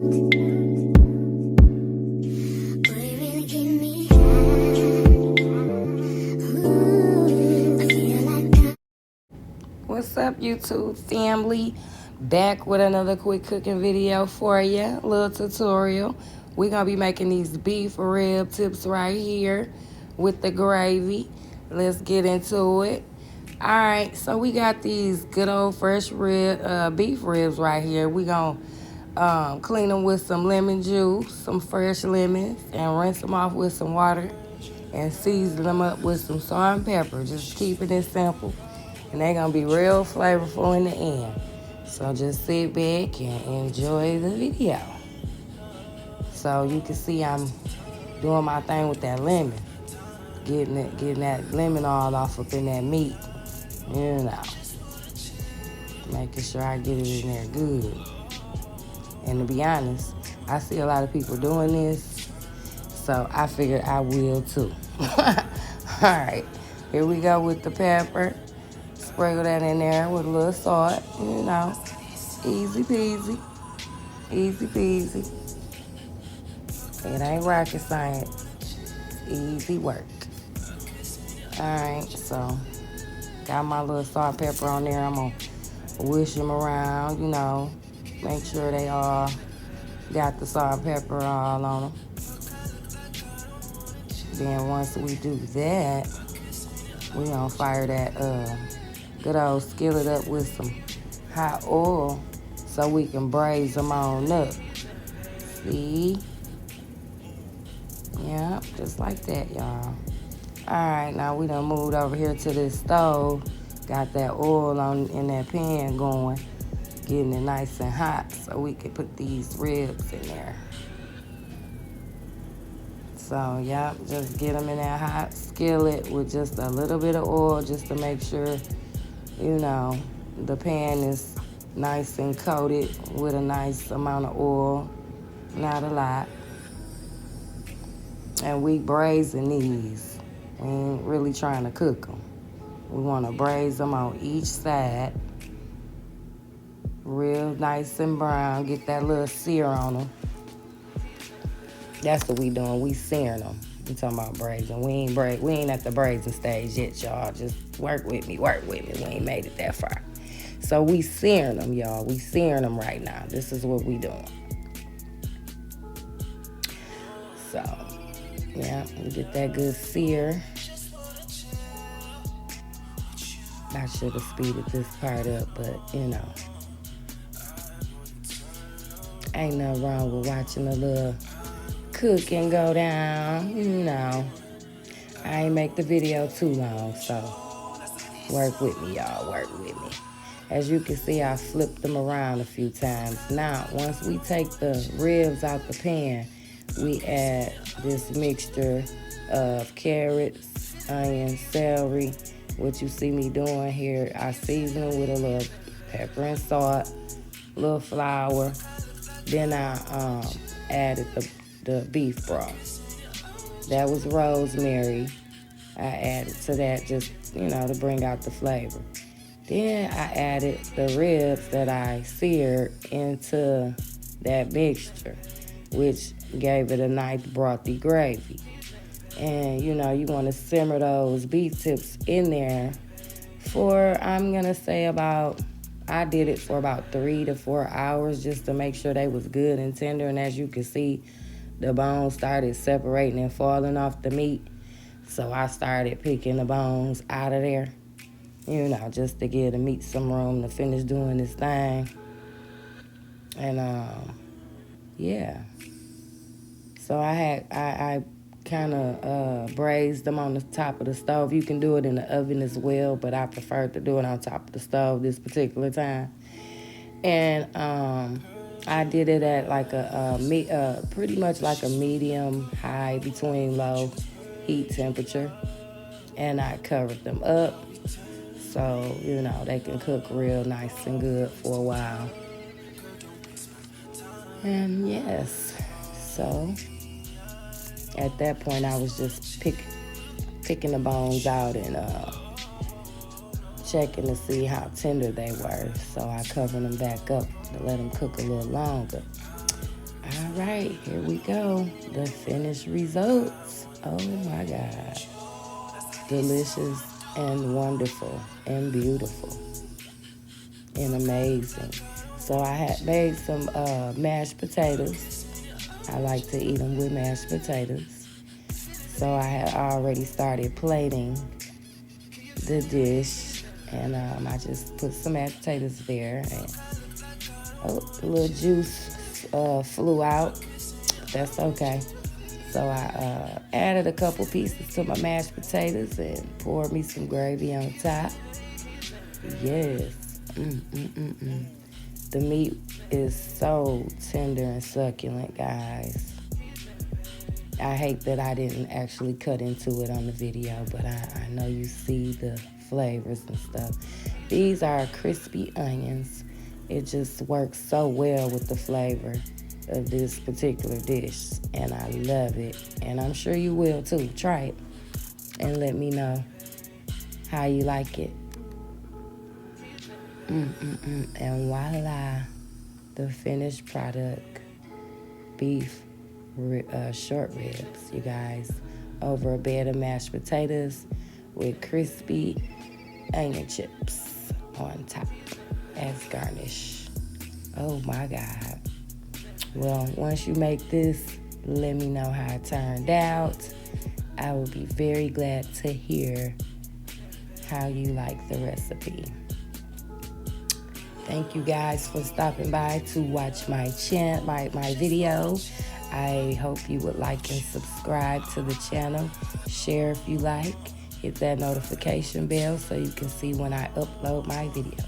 What's up, YouTube family? Back with another quick cooking video for you. Little tutorial. We're going to be making these beef rib tips right here with the gravy. Let's get into it. Alright, so we got these good old fresh beef ribs right here. We're going to clean them with some lemon juice, some fresh lemons, and rinse them off with some water and season them up with some salt and pepper. Just keeping it simple. And they're going to be real flavorful in the end. So just sit back and enjoy the video. So you can see I'm doing my thing with that lemon. Getting that lemon all off up in that meat. You know. Making sure I get it in there good. And to be honest, I see a lot of people doing this. So I figured I will too. Alright. Here we go with the pepper. Sprinkle that in there with a little salt, you know, easy peasy, easy peasy. It ain't rocket science, easy work. All right, so got my little salt and pepper on there. I'm gonna whisk them around, you know, make sure they all got the salt and pepper all on them. Then once we do that, we gonna fire that good old skillet up with some hot oil so we can braise them on up. See? Yeah, just like that, y'all. Alright, now we done moved over here to this stove. Got that oil in that pan going. Getting it nice and hot so we can put these ribs in there. So, yep, just get them in that hot skillet with just a little bit of oil just to make sure, you know, the pan is nice and coated with a nice amount of oil, not a lot. And we braising these. We ain't really trying to cook them. We want to braise them on each side. Real nice and brown. Get that little sear on them. That's what we doing. We searing them. We talking about braising. We ain't at the braising stage yet, y'all. Just work with me. We ain't made it that far. So we searing them, y'all. We searing them right now. This is what we doing. So, yeah, we get that good sear. I should have speeded this part up, but, you know. Ain't nothing wrong with watching a little cooking go down, you know. I ain't make the video too long, so work with me, y'all. Work with me. As you can see, I flipped them around a few times. Now, once we take the ribs out the pan, we add this mixture of carrots, onions, celery. What you see me doing here, I season it with a little pepper and salt, a little flour. Then I added the beef broth. That was rosemary. I added to that just, you know, to bring out the flavor. Then I added the ribs that I seared into that mixture, which gave it a nice brothy gravy. And, you know, you want to simmer those beef tips in there for, I'm going to say I did it for about 3 to 4 hours just to make sure they was good and tender. And as you can see, the bones started separating and falling off the meat. So I started picking the bones out of there, you know, just to give the meat some room to finish doing this thing. And, yeah. So I kind of braised them on the top of the stove. You can do it in the oven as well, but I preferred to do it on top of the stove this particular time. And I did it at like pretty much like a medium high between low heat temperature. And I covered them up so, you know, they can cook real nice and good for a while. And yes, so at that point I was just picking the bones out and checking to see how tender they were. So I covered them back up to let them cook a little longer. right, here we go. The finished results. Oh my God. Delicious and wonderful and beautiful and amazing. So I had made some mashed potatoes. I like to eat them with mashed potatoes. So I had already started plating the dish, and I just put some mashed potatoes there, and a little juice flew out. That's okay. So I added a couple pieces to my mashed potatoes and poured me some gravy on top. Yes. The meat is so tender and succulent, guys. I hate that I didn't actually cut into it on the video, but I know you see the flavors and stuff. These are crispy onions. It just works so well with the flavor of this particular dish, and I love it. And I'm sure you will too. Try it and let me know how you like it. And voila, the finished product, beef short ribs, you guys, over a bed of mashed potatoes with crispy onion chips on top as garnish. Oh my God. Well, once you make this, let me know how it turned out. I will be very glad to hear how you like the recipe. Thank you guys for stopping by to watch my video. I hope you would like and subscribe to the channel. Share if you like. Hit that notification bell so you can see when I upload my videos.